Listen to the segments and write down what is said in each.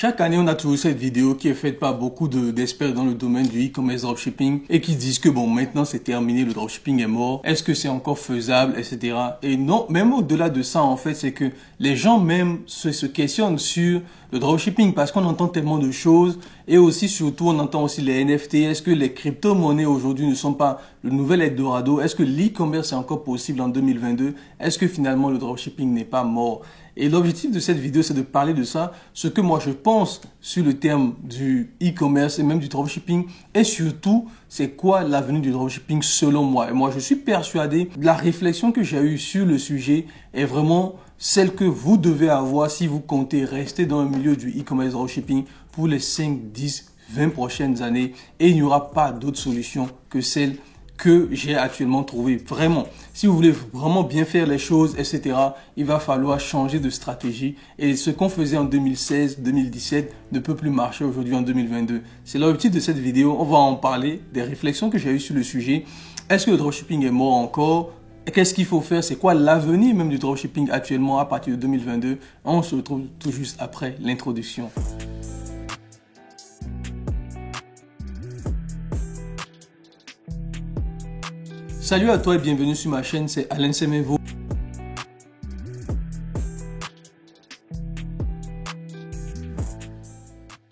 Chaque année, on a toujours cette vidéo qui est faite par beaucoup d'experts dans le domaine du e-commerce dropshipping et qui disent que bon, maintenant c'est terminé, le dropshipping est mort. Est-ce que c'est encore faisable, etc. Et non, même au-delà de ça, en fait, c'est que les gens même se questionnent sur le dropshipping parce qu'on entend tellement de choses et aussi, surtout, on entend aussi les NFT. Est-ce que les crypto-monnaies aujourd'hui ne sont pas le nouvel Eldorado? Est-ce que l'e-commerce est encore possible en 2022? Est-ce que finalement le dropshipping n'est pas mort? Et l'objectif de cette vidéo, c'est de parler de ça, ce que moi je pense sur le terme du e-commerce et même du dropshipping, et surtout, c'est quoi l'avenir du dropshipping selon moi. Et moi, je suis persuadé, la réflexion que j'ai eue sur le sujet est vraiment celle que vous devez avoir si vous comptez rester dans le milieu du e-commerce dropshipping pour les 5, 10, 20 prochaines années, et il n'y aura pas d'autre solution que celle que j'ai actuellement trouvé. Vraiment, si vous voulez vraiment bien faire les choses, etc., il va falloir changer de stratégie. Et ce qu'on faisait en 2016, 2017 ne peut plus marcher aujourd'hui en 2022. C'est l'objectif de cette vidéo. On va en parler, des réflexions que j'ai eues sur le sujet. Est-ce que le dropshipping est mort encore? Qu'est-ce qu'il faut faire? C'est quoi l'avenir même du dropshipping actuellement à partir de 2022? On se retrouve tout juste après l'introduction. Salut à toi et bienvenue sur ma chaîne, c'est Alain Semevo.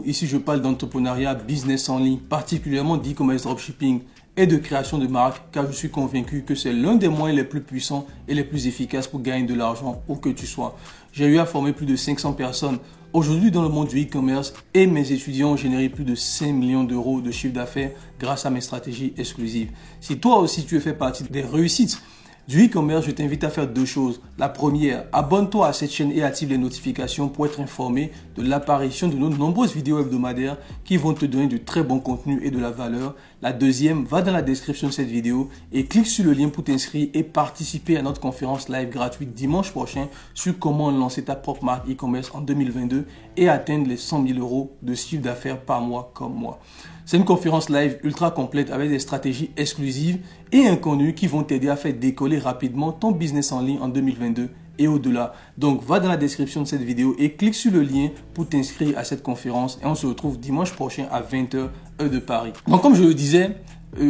Ici, je parle d'entrepreneuriat, business en ligne, particulièrement d'e-commerce dropshipping et de création de marque, car je suis convaincu que c'est l'un des moyens les plus puissants et les plus efficaces pour gagner de l'argent où que tu sois. J'ai eu à former plus de 500 personnes aujourd'hui dans le monde du e-commerce et mes étudiants ont généré plus de 5 millions d'euros de chiffre d'affaires grâce à mes stratégies exclusives. Si toi aussi tu fais partie des réussites du e-commerce, je t'invite à faire deux choses. La première, abonne-toi à cette chaîne et active les notifications pour être informé de l'apparition de nos nombreuses vidéos hebdomadaires qui vont te donner du très bon contenu et de la valeur. La deuxième, va dans la description de cette vidéo et clique sur le lien pour t'inscrire et participer à notre conférence live gratuite dimanche prochain sur comment lancer ta propre marque e-commerce en 2022 et atteindre les 100 000 euros de chiffre d'affaires par mois comme moi. C'est une conférence live ultra complète avec des stratégies exclusives et inconnues qui vont t'aider à faire décoller rapidement ton business en ligne en 2022 et au-delà. Donc, va dans la description de cette vidéo et clique sur le lien pour t'inscrire à cette conférence et on se retrouve dimanche prochain à 20h heure de Paris. Donc, comme je le disais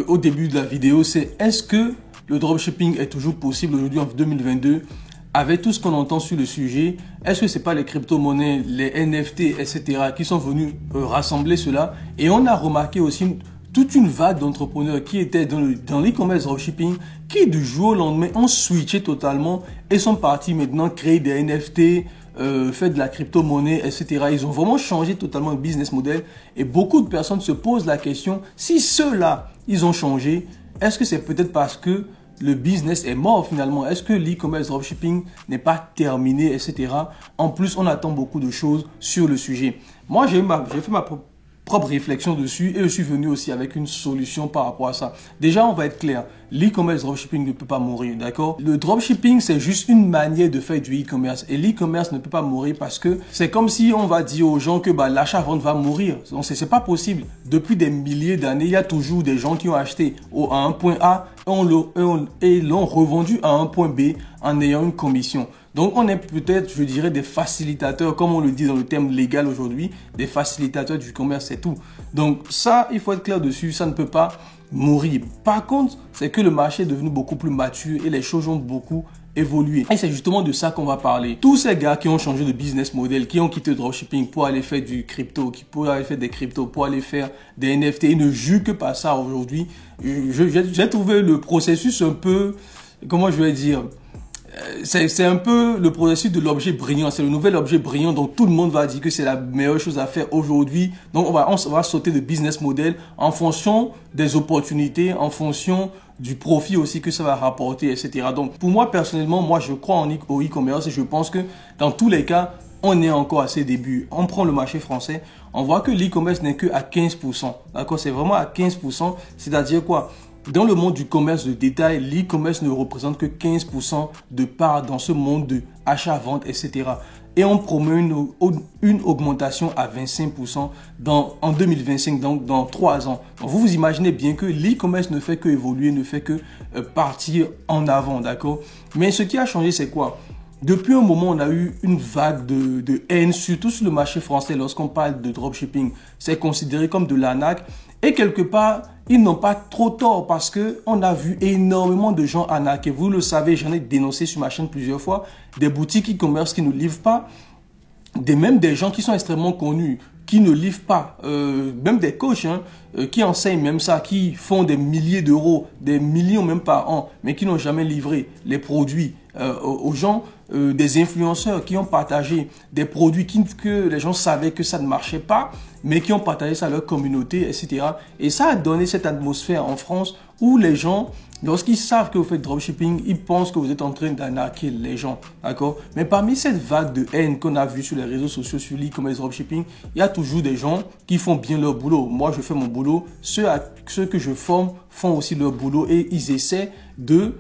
au début de la vidéo, c'est est-ce que le dropshipping est toujours possible aujourd'hui en 2022? Avec tout ce qu'on entend sur le sujet, est-ce que c'est pas les crypto-monnaies, les NFT, etc. qui sont venus rassembler cela? Et on a remarqué aussi toute une vague d'entrepreneurs qui étaient dans l'e-commerce dropshipping qui du jour au lendemain ont switché totalement et sont partis maintenant créer des NFT, faire de la crypto-monnaie, etc. Ils ont vraiment changé totalement le business model et beaucoup de personnes se posent la question, si ceux-là, ils ont changé, est-ce que c'est peut-être parce que le business est mort finalement? Est-ce que l'e-commerce dropshipping n'est pas terminé, etc. En plus, on attend beaucoup de choses sur le sujet. Moi, j'ai fait ma propre réflexion dessus et je suis venu aussi avec une solution par rapport à ça. Déjà, on va être clair. L'e-commerce dropshipping ne peut pas mourir, d'accord? Le dropshipping, c'est juste une manière de faire du e-commerce. Et l'e-commerce ne peut pas mourir parce que c'est comme si on va dire aux gens que l'achat-vente va mourir. Donc, c'est pas possible. Depuis des milliers d'années, il y a toujours des gens qui ont acheté à un point A et l'ont revendu à un point B en ayant une commission. Donc, on est peut-être, je dirais, des facilitateurs, comme on le dit dans le terme légal aujourd'hui, des facilitateurs du commerce, c'est tout. Donc, ça, il faut être clair dessus, ça ne peut pas mourir. Par contre, c'est que le marché est devenu beaucoup plus mature et les choses ont beaucoup évolué. Et c'est justement de ça qu'on va parler. Tous ces gars qui ont changé de business model, qui ont quitté le dropshipping pour aller faire du crypto, pour aller faire des cryptos, pour aller faire des NFT, ils ne jugent que par ça aujourd'hui. J'ai trouvé le processus un peu, comment je vais dire, c'est un peu le processus de l'objet brillant. C'est le nouvel objet brillant dont tout le monde va dire que c'est la meilleure chose à faire aujourd'hui. Donc, on va sauter de business model en fonction des opportunités, en fonction du profit aussi que ça va rapporter, etc. Donc, pour moi, personnellement, moi, je crois au e-commerce et je pense que dans tous les cas, on est encore à ses débuts. On prend le marché français, on voit que l'e-commerce n'est que à 15%. D'accord? C'est vraiment à 15%. C'est-à-dire quoi? Dans le monde du commerce de détail, l'e-commerce ne représente que 15% de part dans ce monde de achat-vente, etc. Et on promeut une augmentation à 25% en 2025, donc dans 3 ans. Donc vous imaginez bien que l'e-commerce ne fait que évoluer, ne fait que partir en avant, d'accord? Mais ce qui a changé, c'est quoi? depuis un moment, on a eu une vague de haine, surtout sur le marché français. Lorsqu'on parle de dropshipping, c'est considéré comme de l'arnaque. Et quelque part, ils n'ont pas trop tort parce que on a vu énormément de gens arnaquer. Vous le savez, j'en ai dénoncé sur ma chaîne plusieurs fois. Des boutiques e-commerce qui ne livrent pas, même des gens qui sont extrêmement connus, qui ne livrent pas, même des coachs qui enseignent même ça, qui font des milliers d'euros, des millions même par an, mais qui n'ont jamais livré les produits aux gens, des influenceurs qui ont partagé des produits que les gens savaient que ça ne marchait pas, mais qui ont partagé ça à leur communauté, etc. Et ça a donné cette atmosphère en France où les gens, lorsqu'ils savent que vous faites dropshipping, ils pensent que vous êtes en train d'arnaquer les gens, d'accord? Mais parmi cette vague de haine qu'on a vue sur les réseaux sociaux, sur l'e-commerce dropshipping, il y a toujours des gens qui font bien leur boulot. Moi, je fais mon boulot. Ceux que je forme font aussi leur boulot et ils essaient de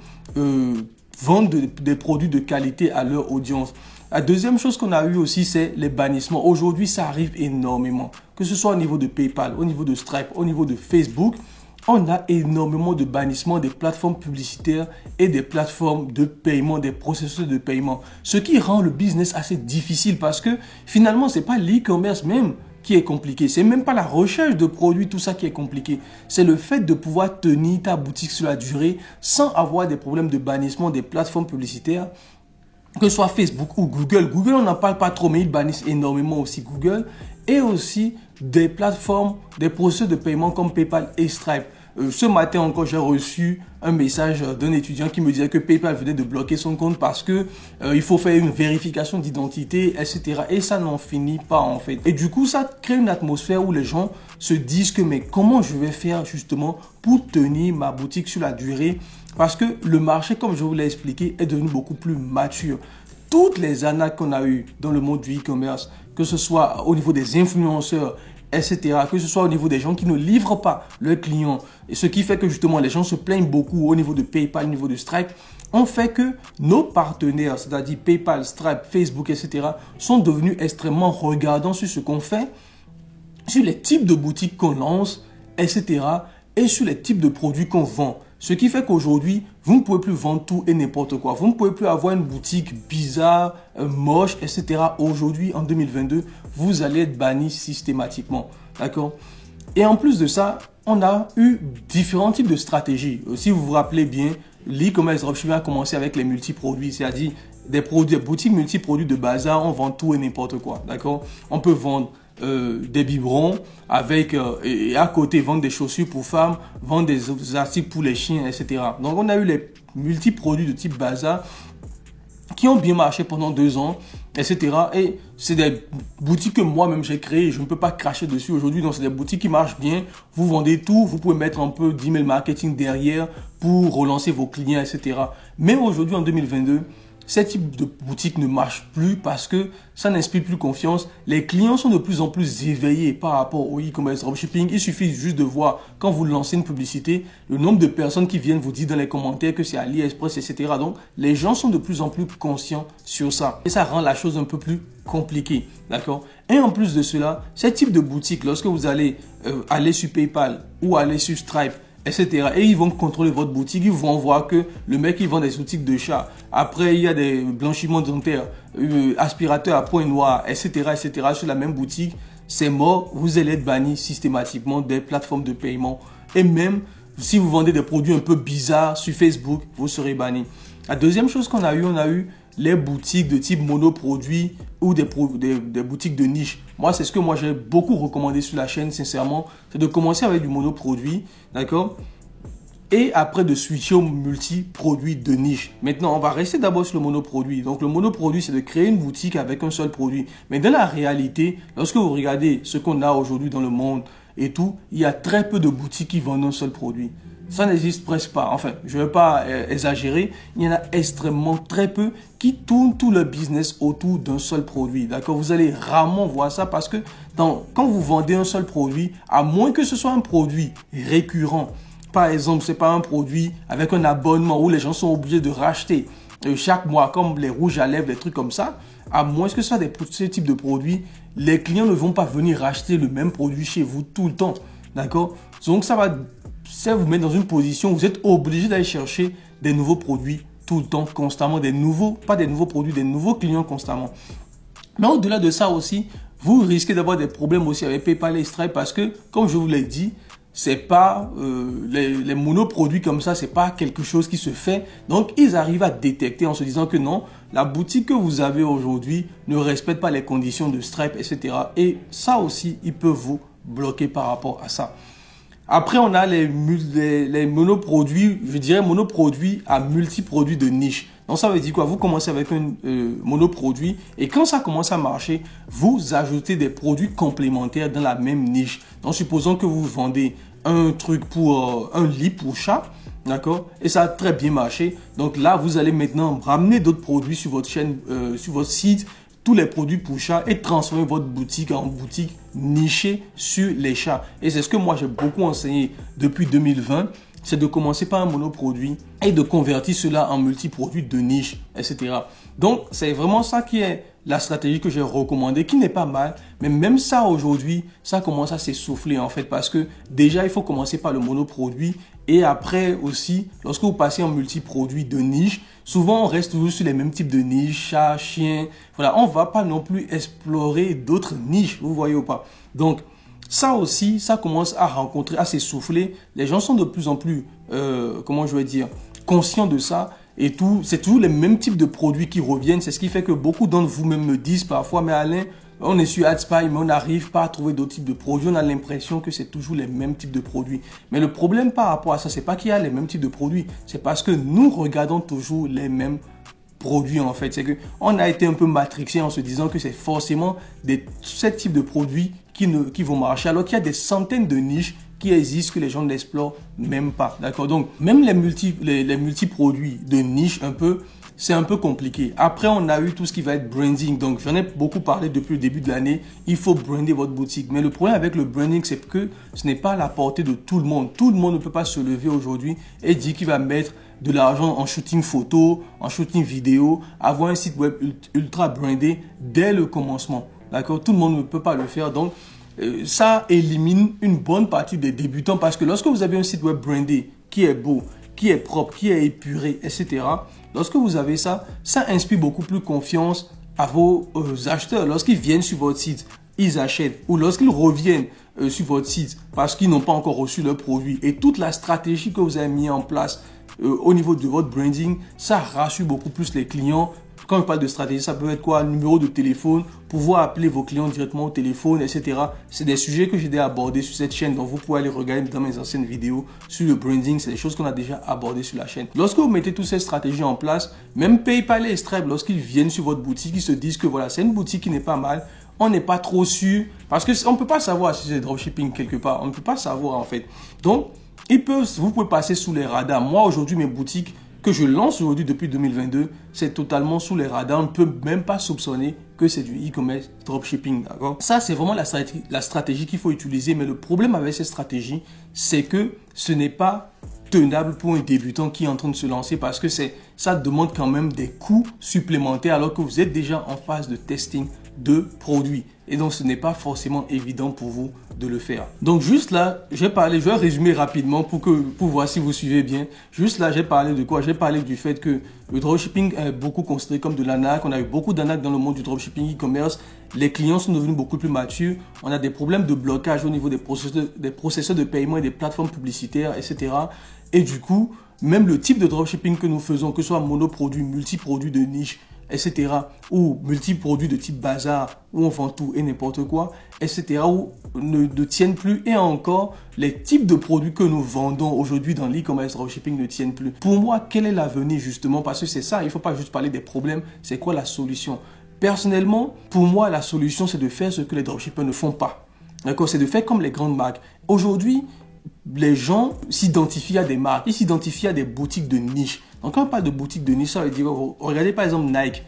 vendre des produits de qualité à leur audience. La deuxième chose qu'on a eu aussi, c'est les bannissements. Aujourd'hui, ça arrive énormément. Que ce soit au niveau de PayPal, au niveau de Stripe, au niveau de Facebook, on a énormément de bannissements des plateformes publicitaires et des plateformes de paiement, des processus de paiement. Ce qui rend le business assez difficile parce que finalement, ce n'est pas l'e-commerce même qui est compliqué. C'est même pas la recherche de produits, tout ça qui est compliqué. C'est le fait de pouvoir tenir ta boutique sur la durée sans avoir des problèmes de bannissement des plateformes publicitaires, que ce soit Facebook ou Google. Google, on n'en parle pas trop, mais ils bannissent énormément aussi Google. Et aussi des plateformes, des processus de paiement comme PayPal et Stripe. Ce matin encore, j'ai reçu un message d'un étudiant qui me disait que PayPal venait de bloquer son compte parce que il faut faire une vérification d'identité, etc. Et ça n'en finit pas en fait. Et du coup, ça crée une atmosphère où les gens se disent que mais comment je vais faire justement pour tenir ma boutique sur la durée? Parce que le marché, comme je vous l'ai expliqué, est devenu beaucoup plus mature. Toutes les arnaques qu'on a eues dans le monde du e-commerce, que ce soit au niveau des influenceurs, etc., que ce soit au niveau des gens qui ne livrent pas leurs clients, et ce qui fait que justement les gens se plaignent beaucoup au niveau de PayPal, au niveau de Stripe, ont fait que nos partenaires, c'est-à-dire PayPal, Stripe, Facebook, etc., sont devenus extrêmement regardants sur ce qu'on fait, sur les types de boutiques qu'on lance, etc., et sur les types de produits qu'on vend. Ce qui fait qu'aujourd'hui, vous ne pouvez plus vendre tout et n'importe quoi. Vous ne pouvez plus avoir une boutique bizarre, moche, etc. Aujourd'hui, en 2022, vous allez être banni systématiquement. D'accord? Et en plus de ça, on a eu différents types de stratégies. Si vous vous rappelez bien, l'e-commerce dropshipping a commencé avec les multiproduits, c'est-à-dire des boutiques multiproduits de bazar, on vend tout et n'importe quoi. D'accord? On peut vendre des biberons avec et à côté vendre des chaussures pour femmes, vendre des articles pour les chiens, etc. Donc on a eu les multi-produits de type bazar qui ont bien marché pendant 2 ans, etc. Et c'est des boutiques que moi-même j'ai créées, je ne peux pas cracher dessus aujourd'hui. Donc c'est des boutiques qui marchent bien, vous vendez tout, vous pouvez mettre un peu d'email marketing derrière pour relancer vos clients, etc. Mais aujourd'hui en 2022, ce type de boutique ne marche plus parce que ça n'inspire plus confiance. Les clients sont de plus en plus éveillés par rapport au e-commerce dropshipping. Il suffit juste de voir quand vous lancez une publicité, le nombre de personnes qui viennent vous dire dans les commentaires que c'est AliExpress, etc. Donc, les gens sont de plus en plus conscients sur ça. Et ça rend la chose un peu plus compliquée. D'accord? Et en plus de cela, ce type de boutique, lorsque vous allez aller sur PayPal ou aller sur Stripe, etc. Et ils vont contrôler votre boutique, ils vont voir que le mec il vend des outils de chat. Après il y a des blanchiments dentaires, aspirateurs à points noirs, etc., etc. sur la même boutique. C'est mort, vous allez être banni systématiquement des plateformes de paiement. Et même si vous vendez des produits un peu bizarres sur Facebook, vous serez banni. La deuxième chose qu'on a eu, on a eu les boutiques de type monoproduit ou des boutiques de niche. Moi, c'est ce que moi j'ai beaucoup recommandé sur la chaîne, sincèrement. C'est de commencer avec du monoproduit, d'accord? Et après de switcher au multi-produit de niche. Maintenant, on va rester d'abord sur le monoproduit. Donc, le monoproduit, c'est de créer une boutique avec un seul produit. Mais dans la réalité, lorsque vous regardez ce qu'on a aujourd'hui dans le monde et tout, il y a très peu de boutiques qui vendent un seul produit. Ça n'existe presque pas. Enfin, je ne vais pas exagérer. Il y en a extrêmement très peu qui tournent tout leur business autour d'un seul produit. D'accord? Vous allez rarement voir ça parce que quand vous vendez un seul produit, à moins que ce soit un produit récurrent, par exemple, ce n'est pas un produit avec un abonnement où les gens sont obligés de racheter chaque mois, comme les rouges à lèvres, des trucs comme ça, à moins que ce soit ce type de produits, les clients ne vont pas venir racheter le même produit chez vous tout le temps. D'accord? Donc, ça vous met dans une position où vous êtes obligé d'aller chercher des nouveaux produits tout le temps, constamment, pas des nouveaux produits, des nouveaux clients constamment. Mais au-delà de ça aussi, vous risquez d'avoir des problèmes aussi avec PayPal et Stripe parce que, comme je vous l'ai dit, c'est pas les monoproduits comme ça, c'est pas quelque chose qui se fait. Donc, ils arrivent à détecter en se disant que non, la boutique que vous avez aujourd'hui ne respecte pas les conditions de Stripe, etc. Et ça aussi, ils peuvent vous bloquer par rapport à ça. Après, on a les monoproduits, je dirais monoproduits à multiproduits de niche. Donc, ça veut dire quoi? Vous commencez avec un monoproduit et quand ça commence à marcher, vous ajoutez des produits complémentaires dans la même niche. Donc, supposons que vous vendez un truc pour un lit pour chat, d'accord? Et ça a très bien marché. Donc là, vous allez maintenant ramener d'autres produits sur votre chaîne, sur votre site, tous les produits pour chats et transformer votre boutique en boutique nichée sur les chats. Et c'est ce que moi, j'ai beaucoup enseigné depuis 2020. C'est de commencer par un monoproduit et de convertir cela en multiproduits de niche, etc. Donc, c'est vraiment ça qui est la stratégie que j'ai recommandée, qui n'est pas mal. Mais même ça, aujourd'hui, ça commence à s'essouffler en fait. Parce que déjà, il faut commencer par le monoproduit. Et après aussi, lorsque vous passez en multiproduits de niche, souvent, on reste toujours sur les mêmes types de niches, chat, chien. Voilà, on ne va pas non plus explorer d'autres niches, vous voyez ou pas. Donc, ça aussi, ça commence à s'essouffler. Les gens sont de plus en plus, comment je vais dire, conscients de ça. Et tout, c'est toujours les mêmes types de produits qui reviennent. C'est ce qui fait que beaucoup d'entre vous même me disent parfois, mais Alain, on est sur AdSpy, mais on n'arrive pas à trouver d'autres types de produits. On a l'impression que c'est toujours les mêmes types de produits. Mais le problème par rapport à ça, c'est pas qu'il y a les mêmes types de produits. C'est parce que nous regardons toujours les mêmes produits en fait. C'est que on a été un peu matrixé en se disant que c'est forcément ce type de produits qui vont marcher, alors qu'il y a des centaines de niches qui existent que les gens n'explorent même pas. D'accord? Donc, même les multi-produits de niche un peu, c'est un peu compliqué. Après, on a eu tout ce qui va être branding. Donc, j'en ai beaucoup parlé depuis le début de l'année. Il faut brander votre boutique. Mais le problème avec le branding, c'est que ce n'est pas à la portée de tout le monde. Tout le monde ne peut pas se lever aujourd'hui et dire qu'il va mettre de l'argent en shooting photo, en shooting vidéo, avoir un site web ultra brandé dès le commencement. D'accord? Tout le monde ne peut pas le faire. Donc, ça élimine une bonne partie des débutants parce que lorsque vous avez un site web brandé qui est beau, qui est propre, qui est épuré, etc. Lorsque vous avez ça, ça inspire beaucoup plus confiance à vos acheteurs. Lorsqu'ils viennent sur votre site, ils achètent. Ou lorsqu'ils reviennent sur votre site parce qu'ils n'ont pas encore reçu leur produit. Et toute la stratégie que vous avez mis en place au niveau de votre branding, ça rassure beaucoup plus les clients. Quand on parle de stratégie, ça peut être quoi? Numéro de téléphone, pouvoir appeler vos clients directement au téléphone, etc. C'est des sujets que j'ai déjà abordés sur cette chaîne. Donc, vous pouvez aller regarder dans mes anciennes vidéos sur le branding. C'est des choses qu'on a déjà abordées sur la chaîne. Lorsque vous mettez toutes ces stratégies en place, même PayPal et Stripe, lorsqu'ils viennent sur votre boutique, ils se disent que voilà, c'est une boutique qui n'est pas mal. On n'est pas trop sûr parce qu'on ne peut pas savoir si c'est dropshipping quelque part. On ne peut pas savoir en fait. Donc, vous pouvez passer sous les radars. Moi, aujourd'hui, mes boutiques que je lance aujourd'hui depuis 2022, c'est totalement sous les radars. On ne peut même pas soupçonner que c'est du e-commerce dropshipping, d'accord? Ça, c'est vraiment la stratégie qu'il faut utiliser. Mais le problème avec cette stratégie, c'est que ce n'est pas tenable pour un débutant qui est en train de se lancer parce que ça demande quand même des coûts supplémentaires alors que vous êtes déjà en phase de testing de produits. Et donc, ce n'est pas forcément évident pour vous de le faire. Donc, juste là, je vais résumer rapidement pour voir si vous suivez bien. Juste là, j'ai parlé de quoi? J'ai parlé du fait que le dropshipping est beaucoup considéré comme de l'arnaque. On a eu beaucoup d'arnaques dans le monde du dropshipping e-commerce. Les clients sont devenus beaucoup plus matures. On a des problèmes de blocage au niveau des processeurs de paiement et des plateformes publicitaires, etc. Et du coup, même le type de dropshipping que nous faisons, que ce soit monoproduit, multiproduit de niche, etc. ou multi-produits de type bazar où on vend tout et n'importe quoi, etc. où ne tiennent plus. Et encore, les types de produits que nous vendons aujourd'hui dans l'e-commerce dropshipping ne tiennent plus. Pour moi, quel est l'avenir justement? Parce que c'est ça, il ne faut pas juste parler des problèmes, c'est quoi la solution? Personnellement, pour moi, la solution, c'est de faire ce que les dropshippers ne font pas. D'accord? C'est de faire comme les grandes marques. Aujourd'hui, les gens s'identifient à des marques, ils s'identifient à des boutiques de niche. Donc, quand on parle de boutiques de niche, ça veut dire, regardez par exemple Nike,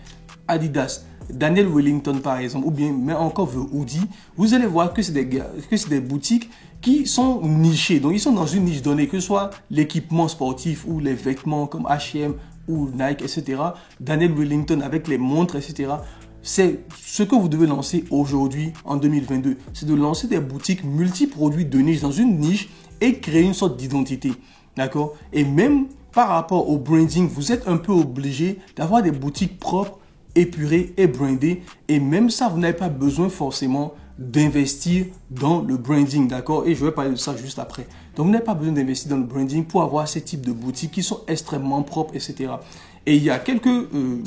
Adidas, Daniel Wellington par exemple, ou bien mais encore The Hoodie, vous allez voir que c'est des boutiques qui sont nichées. Donc, ils sont dans une niche donnée, que ce soit l'équipement sportif ou les vêtements comme H&M ou Nike, etc. Daniel Wellington avec les montres, etc. C'est ce que vous devez lancer aujourd'hui en 2022. C'est de lancer des boutiques multi-produits de niche dans une niche et créer une sorte d'identité. D'accord? Et même par rapport au branding, vous êtes un peu obligé d'avoir des boutiques propres, épurées et brandées. Et même ça, vous n'avez pas besoin forcément d'investir dans le branding, d'accord? Et je vais parler de ça juste après. Donc, vous n'avez pas besoin d'investir dans le branding pour avoir ces types de boutiques qui sont extrêmement propres, etc. Et il y a quelques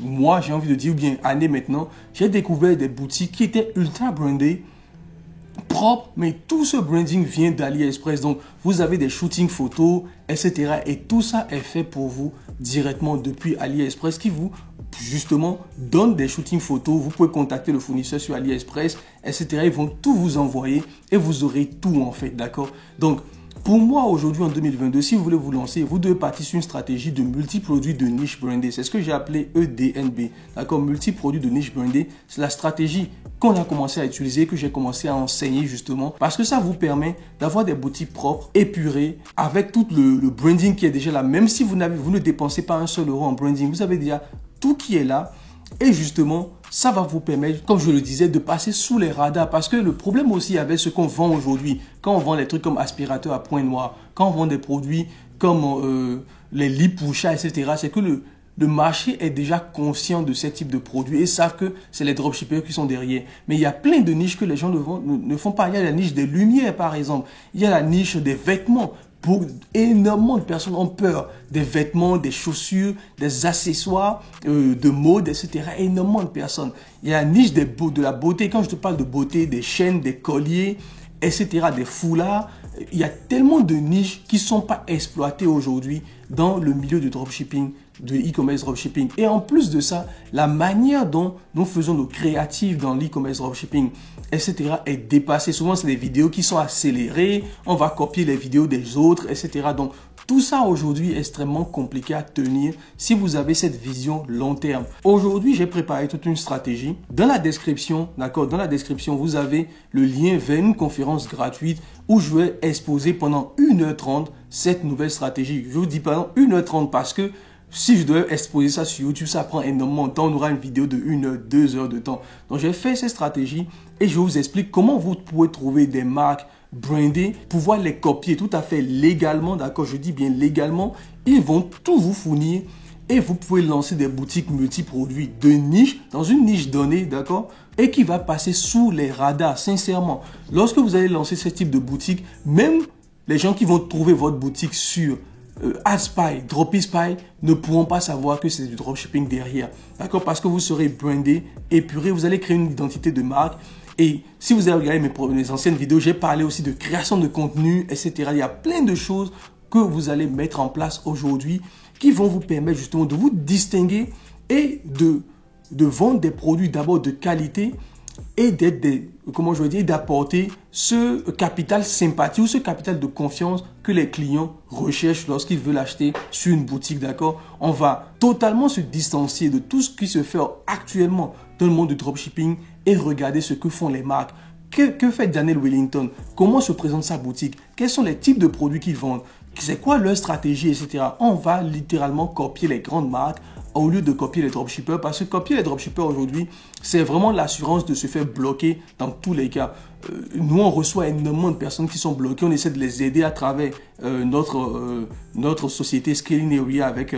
mois, j'ai envie de dire, ou bien années maintenant, j'ai découvert des boutiques qui étaient ultra brandées, propre, mais tout ce branding vient d'AliExpress. Donc, vous avez des shootings photos, etc. Et tout ça est fait pour vous directement depuis AliExpress qui vous, justement, donne des shootings photos. Vous pouvez contacter le fournisseur sur AliExpress, etc. Ils vont tout vous envoyer et vous aurez tout en fait, d'accord? Donc, pour moi, aujourd'hui, en 2022, si vous voulez vous lancer, vous devez partir sur une stratégie de multi-produits de niche brandé. C'est ce que j'ai appelé EDNB. D'accord? Multi-produits de niche brandé. C'est la stratégie qu'on a commencé à utiliser, que j'ai commencé à enseigner justement. Parce que ça vous permet d'avoir des boutiques propres, épurées, avec tout le branding qui est déjà là. Même si vous ne dépensez pas un seul euro en branding, vous avez déjà tout qui est là. Et justement, ça va vous permettre, comme je le disais, de passer sous les radars. Parce que le problème aussi avec ce qu'on vend aujourd'hui, quand on vend les trucs comme aspirateur à point noir, quand on vend des produits comme les lits pour chat, etc., c'est que le marché est déjà conscient de ce type de produits et savent que c'est les dropshippers qui sont derrière. Mais il y a plein de niches que les gens ne font pas. Il y a la niche des lumières, par exemple. Il y a la niche des vêtements. Énormément de personnes ont peur des vêtements, des chaussures, des accessoires de mode, etc. Énormément de personnes. Il y a la niche de la beauté. Quand je te parle de beauté, des chaînes, des colliers, etc., des foulards, il y a tellement de niches qui ne sont pas exploitées aujourd'hui dans le milieu du dropshipping, de e-commerce dropshipping. Et en plus de ça, la manière dont nous faisons nos créatifs dans l'e-commerce dropshipping, etc. est dépassée. Souvent, c'est des vidéos qui sont accélérées. On va copier les vidéos des autres, etc. Donc, tout ça aujourd'hui est extrêmement compliqué à tenir si vous avez cette vision long terme. Aujourd'hui, j'ai préparé toute une stratégie. Dans la description, d'accord, dans la description, vous avez le lien vers une conférence gratuite où je vais exposer pendant 1h30 cette nouvelle stratégie. Je vous dis pendant 1h30 parce que si je devais exposer ça sur YouTube, ça prend énormément de temps. On aura une vidéo de 1 heure, 2 heures de temps. Donc, j'ai fait cette stratégie et je vous explique comment vous pouvez trouver des marques brandées, pouvoir les copier tout à fait légalement. D'accord, je dis bien légalement. Ils vont tout vous fournir et vous pouvez lancer des boutiques multi-produits de niche, dans une niche donnée, d'accord, et qui va passer sous les radars, sincèrement. Lorsque vous allez lancer ce type de boutique, même les gens qui vont trouver votre boutique sur AdSpy, Dropispy ne pourront pas savoir que c'est du dropshipping derrière. D'accord? Parce que vous serez brandé, épuré, vous allez créer une identité de marque. Et si vous avez regardé mes anciennes vidéos, j'ai parlé aussi de création de contenu, etc. Il y a plein de choses que vous allez mettre en place aujourd'hui qui vont vous permettre justement de vous distinguer et de vendre des produits d'abord de qualité et d'apporter ce capital sympathie ou ce capital de confiance que les clients recherchent lorsqu'ils veulent acheter sur une boutique, d'accord? On va totalement se distancier de tout ce qui se fait actuellement dans le monde du dropshipping et regarder ce que font les marques. Que fait Daniel Wellington? Comment se présente sa boutique? Quels sont les types de produits qu'ils vendent? C'est quoi leur stratégie, etc. On va littéralement copier les grandes marques au lieu de copier les dropshippers, parce que copier les dropshippers aujourd'hui, c'est vraiment l'assurance de se faire bloquer dans tous les cas. Nous, on reçoit énormément de personnes qui sont bloquées. On essaie de les aider à travers notre société Scaling Area avec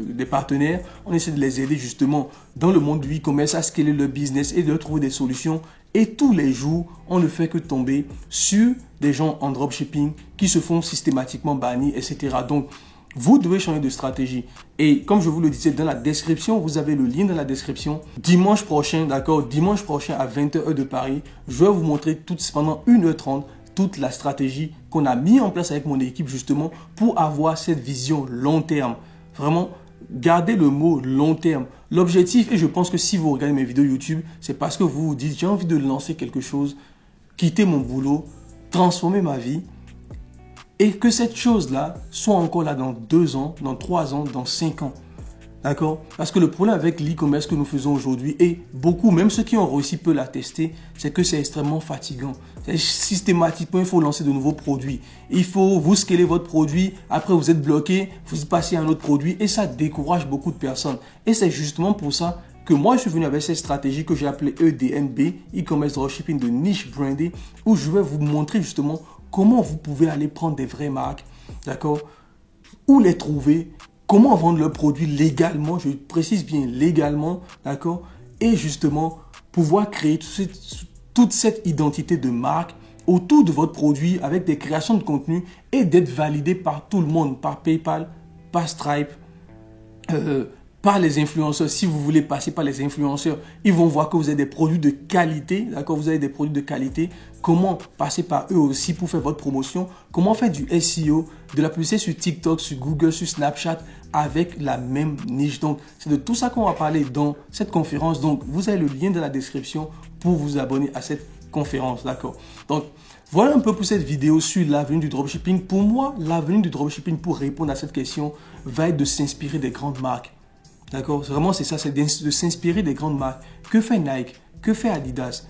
des partenaires. On essaie de les aider justement dans le monde du e-commerce à scaler leur business et de trouver des solutions. Et tous les jours, on ne fait que tomber sur des gens en dropshipping qui se font systématiquement bannir, etc. Donc, vous devez changer de stratégie. Et comme je vous le disais dans la description, vous avez le lien dans la description. Dimanche prochain, d'accord, dimanche prochain à 20h heure de Paris, je vais vous montrer pendant 1h30 toute la stratégie qu'on a mis en place avec mon équipe justement pour avoir cette vision long terme. Vraiment, gardez le mot long terme. L'objectif, et je pense que si vous regardez mes vidéos YouTube, c'est parce que vous vous dites, j'ai envie de lancer quelque chose, quitter mon boulot, transformer ma vie. Et que cette chose-là soit encore là dans 2 ans, dans 3 ans, dans 5 ans. D'accord? Parce que le problème avec l'e-commerce que nous faisons aujourd'hui, et beaucoup, même ceux qui ont réussi peuvent l'attester, c'est que c'est extrêmement fatigant. Systématiquement, il faut lancer de nouveaux produits. Il faut vous scaler votre produit, après vous êtes bloqué, vous passez à un autre produit et ça décourage beaucoup de personnes. Et c'est justement pour ça que moi, je suis venu avec cette stratégie que j'ai appelée EDNB, e-commerce dropshipping de niche branding, où je vais vous montrer justement comment vous pouvez aller prendre des vraies marques, d'accord? Où les trouver, comment vendre leurs produits légalement, je précise bien légalement, d'accord? Et justement, pouvoir créer toute cette identité de marque autour de votre produit avec des créations de contenu et d'être validé par tout le monde, par PayPal, par Stripe, par les influenceurs. Si vous voulez passer par les influenceurs, ils vont voir que vous avez des produits de qualité, d'accord? Vous avez des produits de qualité. Comment passer par eux aussi pour faire votre promotion? Comment faire du SEO, de la publicité sur TikTok, sur Google, sur Snapchat avec la même niche? Donc, c'est de tout ça qu'on va parler dans cette conférence. Donc, vous avez le lien dans la description pour vous abonner à cette conférence, d'accord? Donc, voilà un peu pour cette vidéo sur l'avenir du dropshipping. Pour moi, l'avenir du dropshipping, pour répondre à cette question, va être de s'inspirer des grandes marques. D'accord? Vraiment, c'est ça, c'est de s'inspirer des grandes marques. Que fait Nike? Que fait Adidas?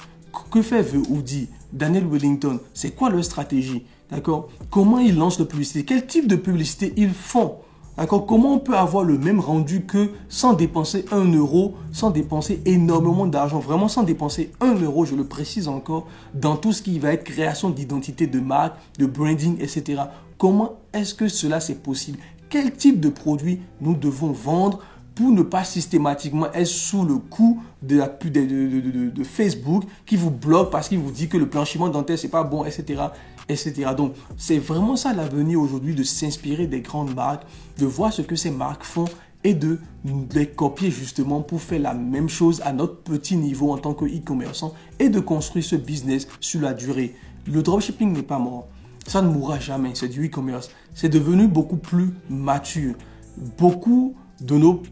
Que fait The Hoodie? Daniel Wellington? C'est quoi leur stratégie? D'accord? Comment ils lancent leur publicité? Quel type de publicité ils font? D'accord? Comment on peut avoir le même rendu que sans dépenser 1 euro, sans dépenser énormément d'argent, vraiment sans dépenser 1 euro, je le précise encore, dans tout ce qui va être création d'identité de marque, de branding, etc. Comment est-ce que cela c'est possible? Quel type de produit nous devons vendre pour ne pas systématiquement être sous le coup de Facebook qui vous bloque parce qu'il vous dit que le blanchiment dentaire c'est pas bon, etc. etc. Donc, c'est vraiment ça l'avenir aujourd'hui, de s'inspirer des grandes marques, de voir ce que ces marques font et de les copier justement pour faire la même chose à notre petit niveau en tant que e-commerçant et de construire ce business sur la durée. Le dropshipping n'est pas mort. Ça ne mourra jamais, c'est du e-commerce. C'est devenu beaucoup plus mature. Beaucoup de nos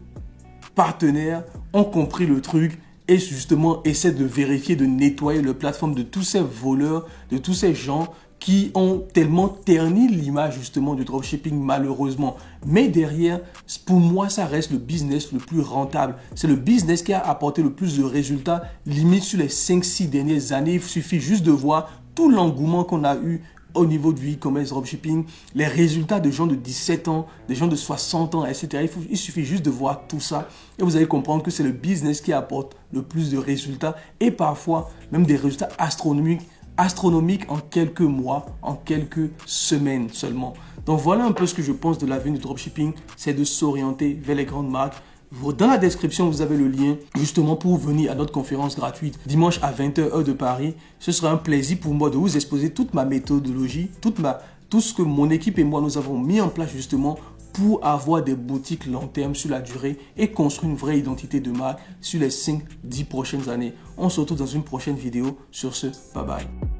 partenaires ont compris le truc et justement essaient de vérifier, de nettoyer leur plateforme de tous ces voleurs, de tous ces gens qui ont tellement terni l'image justement du dropshipping malheureusement. Mais derrière, pour moi, ça reste le business le plus rentable. C'est le business qui a apporté le plus de résultats, limite sur les 5-6 dernières années. Il suffit juste de voir tout l'engouement qu'on a eu au niveau du e-commerce dropshipping, les résultats de gens de 17 ans, des gens de 60 ans, etc. Il suffit juste de voir tout ça et vous allez comprendre que c'est le business qui apporte le plus de résultats et parfois même des résultats astronomiques en quelques mois, en quelques semaines seulement. Donc voilà un peu ce que je pense de l'avenir du dropshipping, c'est de s'orienter vers les grandes marques. Dans la description, vous avez le lien justement pour venir à notre conférence gratuite dimanche à 20h heure de Paris. Ce sera un plaisir pour moi de vous exposer toute ma méthodologie, tout ce que mon équipe et moi nous avons mis en place justement pour avoir des boutiques long terme sur la durée et construire une vraie identité de marque sur les 5-10 prochaines années. On se retrouve dans une prochaine vidéo. Sur ce, bye bye.